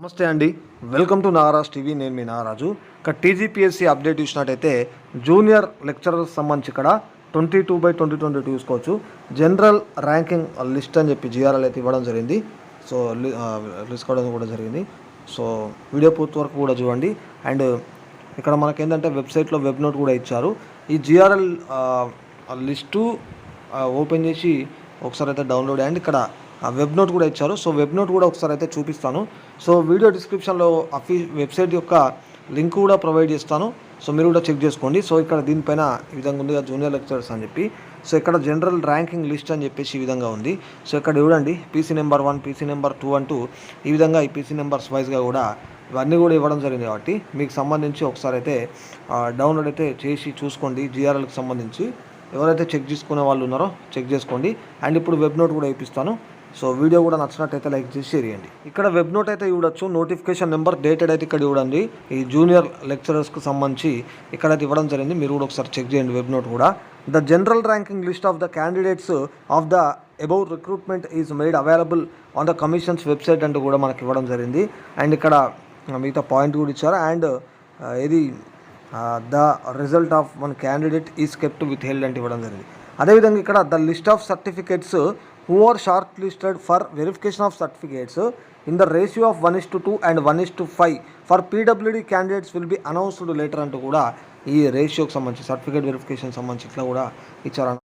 నమస్తే అండి, welcome to Nagaraj TV. నేను మీ నాగరాజు. ఇక్కడ టీజీపీఎస్సీ అప్డేట్ చూసినట్టయితే జూనియర్ లెక్చరర్స్ సంబంధించి ఇక్కడ 22/2022 చూసుకోవచ్చు. జనరల్ ర్యాంకింగ్ లిస్ట్ అని చెప్పి జిఆర్ఎల్ అయితే ఇవ్వడం జరిగింది. సో లిస్ట్ కావడం కూడా జరిగింది. సో వీడియో పూర్తి వరకు కూడా చూడండి. అండ్ ఇక్కడ మనకేంటంటే వెబ్సైట్లో వెబ్ నోట్ కూడా ఇచ్చారు. ఈ జిఆర్ఎల్ లిస్టు ఓపెన్ చేసి ఒకసారి అయితే డౌన్లోడ్ అయ్యండి. ఇక్కడ వెబ్ నోట్ కూడా ఇచ్చారు. సో వెబ్ నోట్ కూడా ఒకసారి అయితే చూపిస్తాను. సో వీడియో డిస్క్రిప్షన్లో వెబ్సైట్ యొక్క లింక్ కూడా ప్రొవైడ్ చేస్తాను. సో మీరు కూడా చెక్ చేసుకోండి. సో ఇక్కడ దీనిపైన ఈ విధంగా ఉంది జూనియర్ లెక్చరర్స్ అని చెప్పి. సో ఇక్కడ జనరల్ ర్యాంకింగ్ లిస్ట్ అని చెప్పేసి ఈ విధంగా ఉంది. సో ఇక్కడ చూడండి, పీసీ నెంబర్ 1, పీసీ నెంబర్ 2 అంటూ ఈ విధంగా ఈ పీసీ నెంబర్స్ వైజ్గా కూడా ఇవన్నీ కూడా ఇవ్వడం జరిగింది. కాబట్టి మీకు సంబంధించి ఒకసారి అయితే డౌన్లోడ్ అయితే చేసి చూసుకోండి. జిఆర్ఎల్కి సంబంధించి ఎవరైతే చెక్ చేసుకునే వాళ్ళు ఉన్నారో చెక్ చేసుకోండి. అండ్ ఇప్పుడు వెబ్ నోట్ కూడా ఇప్పిస్తాను. సో వీడియో కూడా నచ్చినట్టయితే లైక్ చేసి షేర్ చేయండి. ఇక్కడ వెబ్ నోట్ అయితే చూడొచ్చు. నోటిఫికేషన్ నెంబర్ డేటెడ్ అయితే ఇక్కడ చూడండి. ఈ జూనియర్ లెక్చరర్స్కి సంబంధించి ఇక్కడైతే ఇవ్వడం జరిగింది. మీరు కూడా ఒకసారి చెక్ చేయండి వెబ్ నోట్ కూడా. The general ranking list of the candidates of the above recruitment is made available on the commission's website అంటూ కూడా మనకి ఇవ్వడం జరిగింది. అండ్ ఇక్కడ మిగతా పాయింట్ కూడా ఇచ్చారు. అండ్ ఇది the result of one candidate is kept with held అంటే ఇవ్వడం జరిగింది. అదేవిధంగా ఇక్కడ the list of certificates who are shortlisted for verification of certificates in the ratio of 1:2 and 1:5 for PWD candidates will be announced later అంటూ కూడా ఈ రేషియోకి సంబంధించి certificate verification సంబంధించి ఇట్లా కూడా ఇచ్చారు.